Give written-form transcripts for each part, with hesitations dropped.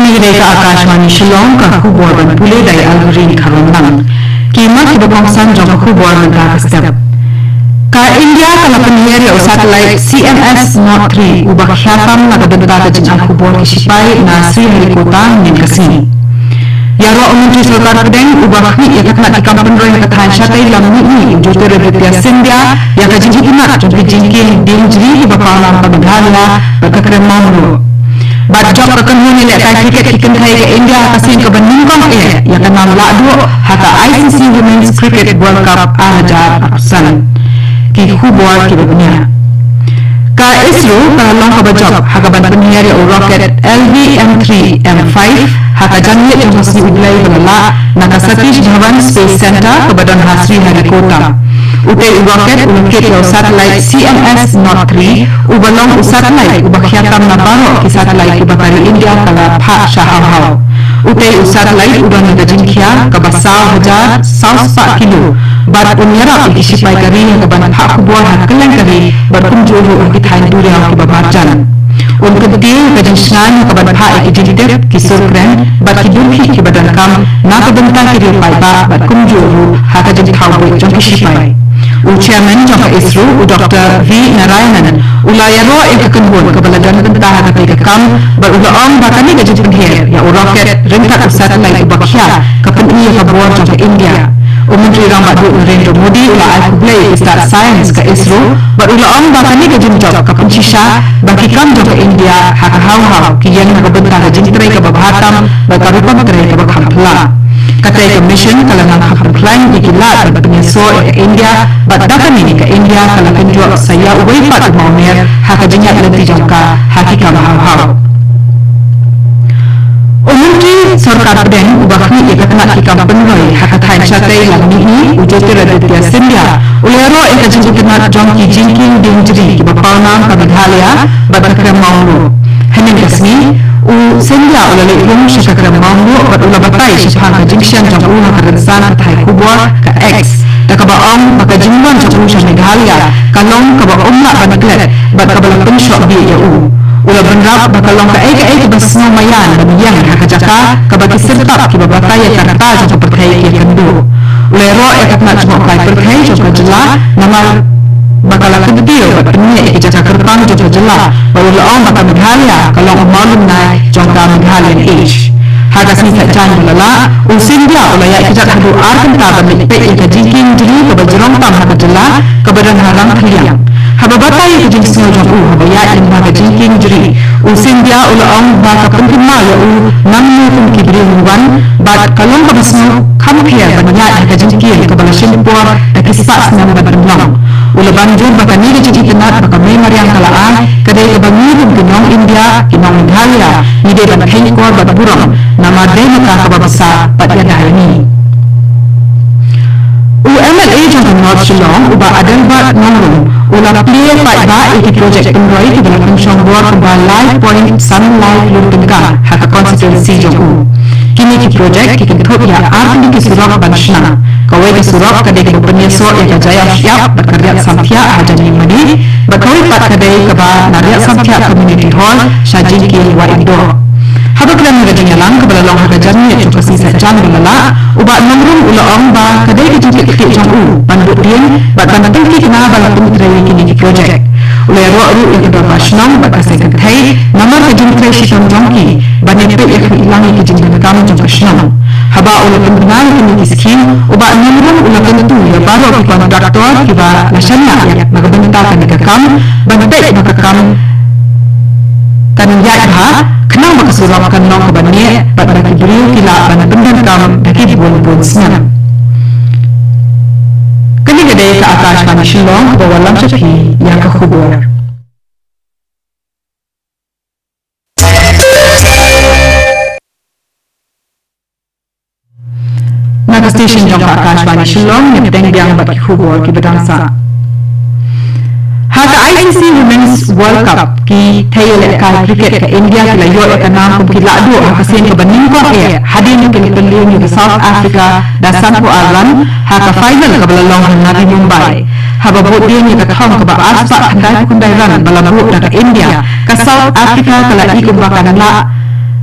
Kanigde ka Akashwani Shillong ka khubor ban pule dai alrin kharon nang kima ki bakong san jong khubor ban ka step ka India kala penyiar o satellite CMS Not 3 ubah khatam na gadenta ka jin khubor ki sipai na Sri Harikota nin kasini yaro Menteri Sarkar Pedeng ubah ni ya kena di kampung roy ka than shatai lam ni jote rebetya India ya ka jinji ina jong ki jinki dinjri ki bapala ka bidhala ka kremamro Bajak perkembangan nilai kriket ikan hai ke India kasih ke beningkong yang kenal ladu haka ICC Women's Cricket World Cup ahajar apsan ki khubor ki bebunya ka ISRO ka long ka bajak haka ban penyiar rocket LVM3 M5 haka jangle yang masih ulai belala naka Satish Dhawan Space Center ke Badan Hasri Harikota Utai rocket ulungkit yang satellite CMS Not 3 ubalong satellite ubah khatam na baro ki satellite ubah kari India kala pha shahau utai satellite ubah na jinkhia ka basau hajar 100 kilo bar punyara ki sipai kari ka ban pha khubor haklan kari bar kumjuru ki thain duria ki babarjan Unketil kejenisnan keban pha ki jintip ki surkren bar ki durhi ki badan kam na ka benta ki ripai ba bar kumjuru haka jin khawbe jong ki sipai Chairman Jangka ISRO Dr. V. Narayanan ulayaro ikakanbon kabalagan bentaha kapay kakam barulaong bakani gajit penghir ya rocket rintak satellite bakya kapaniya kabor Jangka India Menteri Rambadu Narendra Modi ula al-kublay Star Science ka ISRO barulaong bakani gajit jok kapansisya bakikam Jangka India hakahaw-haw kiyan nakabentah gajit tray kababhatam bakarupang tray kabakhampla Katai ke mission kalau nak apply digilat berpenyesuaian ke India, badakan ini ke India kalau penjual saya ubai pat maumer hak jenyak lebih jangka hakika mahal. Menteri Sarkar Pedeng ubah ni ia kena kikam penroi hak thain chatai lam ni ujote raditya India ulero ia jinji kena jongki jinking dinjri ki bapana ka Meghalaya badakram maulu hanin kasni u India ulale yung syakram maulu bad ula batai syaphan ka jinkshan jong ula ka rensan thai kubor ka X takabaong maka jingwan jong ula Meghalaya kalong ka ba umma banaglet bad kabalang pensyok bi ya Ula benrap bakalong ka ay bas mayan damiyang hakajaka kabati sertap ki babatay karta jong perthai ki kandu ulero ekatna jong kai perthai jong kajla nama bakala kediyo batnya ki jaka kerpang jong kajla baulaong maka Meghalaya kalong malum nai jong ka Meghalayan age hagasni sajan bulala usindia ulaya kijak hadu arkan ta balik pe ka jinking jili ka bajrong tam hakajla kabadan harang khliang hababatay ka jinking jong habaya in ka jinking jiri usindia ulaong ba ka pentima ya namnu kum kibri huwan bat kalong ka basno khamphia banya ka jinking ka balashin por ta kispas nam badrong ulaban jur ba kani ka jinking na ka may mariang kalaan kadai ka bangirum kinong India kinong Meghalaya ni de ban khay ko badburong nama dai ka babasa patya dahani UMLA jang North Shillong uba adalba nongrum ula play pai ba iki project penroi ki dalam songwar ba live point sunlight lutengka haka constituency jong kini ki project ki kenthop ya arti ki surab banshna kawai ki surab kadai ki penyeso ya jaya siap berkarya samthya hajani madi bakawai pat kadai ka ba narya samthya community hall shajin ki wa indo habaklan ngajanya lang kabalalong hagajan ya cukup sisa jam belala uba nomrum ulaong ba kadai dijikit jong panduk din bat banateng ki kena balatung tray kini project ulai ru yang kedua pasnam bat kasai kathai namar kajin tray shitong jongki banepe ya ilangi kijin kam jong pasnam haba ulai pendengar kini skim uba nomrum ulai tentu ya baru ki kontraktor ki ba nasyana ya magabenta ka kam bantai makakam kanjat ha kenang makasurak kanong kabanye bat nakibrio kila banabendan kam daki bun senam kani gadai ka Akashwani Shillong bawalam sapi yang ka khubor naga station jong ka Akashwani Shillong ni Pedeng biang bat khubor ki badangsa haka ICC Women's World Cup ki thayele ka cricket ka India ki layo ka nam kum ki ladu haka sen ka baning ko hadin ki pelliu ni South Africa da sanpo aran haka final ka balalong na Mumbai haba bo dia ni ka thong ka ba aspa handai kundai ran balabu da ka India ka South Africa kala ikum ba kanala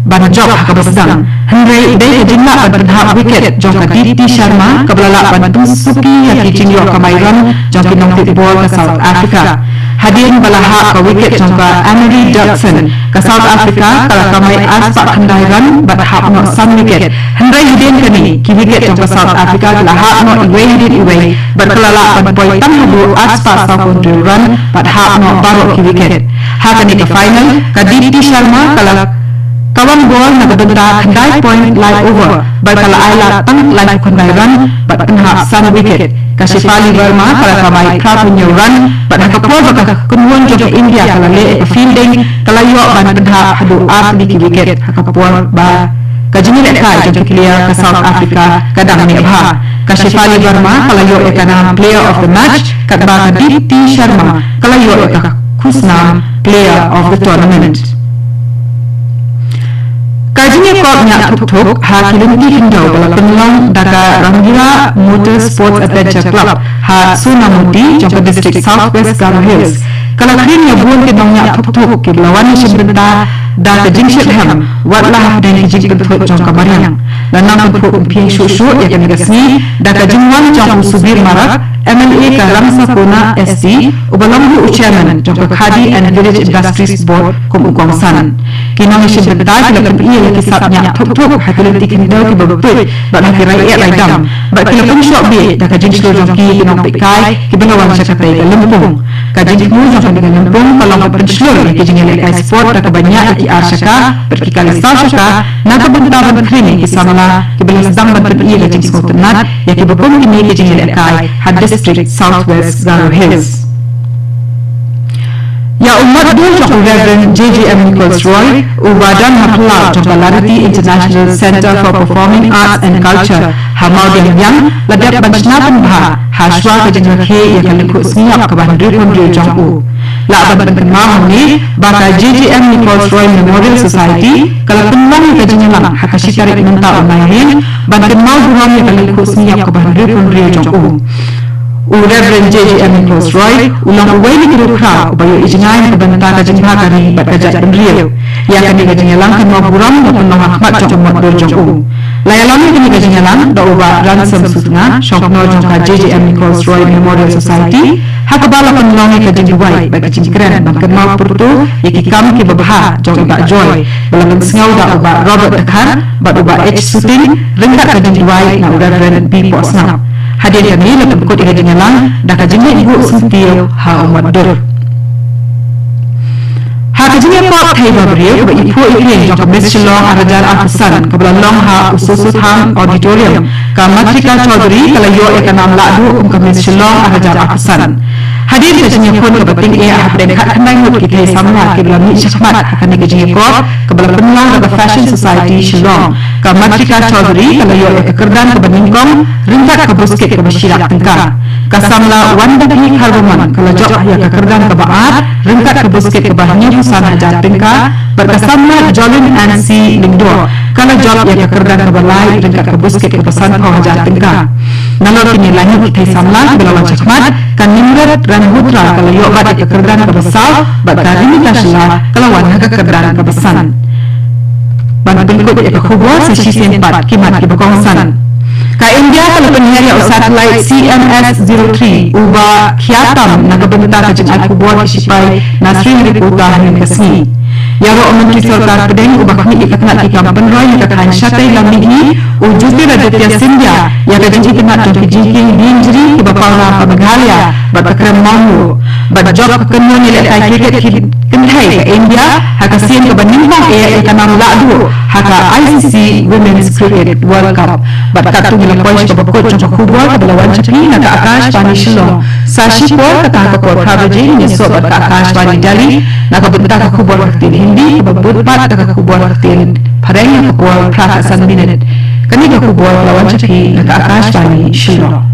banjok kabasdang Henry day jinla banha wicket jongka Diti Sharma kablala bantu suki ya kijingyo kamairan jongki nongti ball ke South Africa hadirin balaha ka wicket jongka Emery Dodson ke South Africa kala kamai aspak kendairan badhap no sam wicket Henry hadirin kani ki wicket jongka South Africa lahap no iwe hadirin iwe berkelala banpoi tam habu aspak South run badhap no barok ki wicket hakani ke final ka Diti Sharma kala kawan bol nagbenta kendai point line over berkala aila tang line kendai run berkenha sun wicket Kashifali Verma kala kamai crowd punya run berkenha kapol baka kemuan joko India kala le fielding kala yo berkenha hadu art di wicket kapol ba kajini lekai joko clear ke South Africa kadang ni abha Kashifali Verma kala yo ekana player of the match kadba Diti Sharma kala yo ekaka kusnam player of the tournament kajinya kopnya tuk-tuk ha kilimti hindau bala penlang daga Rangira Motor Sports Adventure Club ha Sunamuti jangka district Southwest Garo Hills kalau kini buon kedongnya tuk-tuk ke lawan sebentar da kejingshit ham watlah dan kejing bentuk jangka mariang dan nama bentuk piang syuk-syuk yang negasni da kejingwan jangka subir marak MLA ka Ramsa Kona SC ubalambu chairman jangka Khadi and Village Industries Board kum ukongsan kinang sebentar kila penpiye lagi sabnya tuk-tuk hakilim tikin daw ki babapit baklah kirai raidam bakila pun syok bi da kajing slo jangki kinang pikai ki belawan syakatai ka lempung kajing mu jangka dengan lempung kalau berpenslur ki jing elek sport da kebanyak ki arsaka berkikali sashaka na kabuntaban krimi ki samala ki belas dam berpenpiye lagi skotenat ya ki babum kini ki jing elek kai had district Southwest Garo Hills ya umat dul jangka Reverend JJM Nichols Roy ubadan hapla jangka Larity International Center for Performing Arts and Culture hamau yang ladap banchnapan bha hashwa ke jangka ke ya kaliku sniap ke bandri pondri jangku la aban kenmah ni baka JJM Nichols Roy Memorial Society kalau penlang ke jangka hakashi tarik mentau nairin banten mau buram ya kaliku sniap ke bandri pondri jangku Reverend JJM Nichols Roy ulang uwai ni kira crowd bayo ijinay na banta ka jengha kani bat ka jat benriyo ya kani ka jengelang kan maburam na penong akmat jong modor jong u layalami kani ka jengelang da uba ransom sutna shokno jong ka JJM Nichols Roy Memorial Society hakabala penong ka jengwai bat ka jengkren ban kan mau purtu yaki kam ki babha jong iba joy balang sngau da uba Robert Dakar bat uba H Sutin ringkat ka jengwai na Reverend B Posnap hadir kami lepas ikut dengan jengelang dah kajinya ibu sentil ha umat dur ha kajinya pak thai babriyo ba ipu ikling jangka Miss Shillong Arajar Al-Hasan kebelan long ha ususut ham auditorium ka Matrika Chaudhary kalayo ekanam ladu ka Miss Shillong Arajar Al-Hasan hadir kajinya pun kebeting ia dan kat kendai mut kita samla kebelan ni syahmat akan kajinya kop kebelan penlang daga Fashion Society Shillong ka Matrika Chaudhary kalayo ekerdan kebeningkong ringkat ke busket ke Bashirak Tengkar kasamla wandaki Harboman kalau jok ya kekerdan ke Baat ringkat ke busket ke Bahnya Pusana Jat Tengkar berkasamla Jolin Nancy Lindor kalau jok ya kekerdan ke Balai ringkat ke busket ke Pesan Kau Jat Tengkar nalor kini lahir utai samla belawan cakmat kan nimrat ran hutra kalau yok bat ya kekerdan ke Besal berkari ni taslah kalau wan kekerdan ke Besan bantu ikut ya kekubur sesi 4 kimat di Bekongsan ka India kalau penyiar ya satellite CMS-03 uba khiatam nagabenta ka jeng al-kubur kisipai Nasrin Riputa hanin kasni yaro menteri sarkar pedeng uba kami ikatnat ki kampan roy ka kan syatai lamini ujuti Raditya Sindhya ya ka jeng ikatnat jong kijing binjri ki bapala ka Meghalaya bertakram mamu berjob kekenyo ni lekai cricket kendai ke India haka sien ke banimbang ia ikanam ladu haka ICC Women's Cricket World Cup berkatu nila points ke bakut jong kubur ke belawan capi naga Akash Bani Shillong sashi por kata kakor coverage ni sobat ke Akash Bani Delhi naga bentak ke kubur kertil Hindi ke babut pat ke kubur kertil Pareng ke kubur Prakasan Minute kani ke kubur belawan capi naga Akash Bani Shillong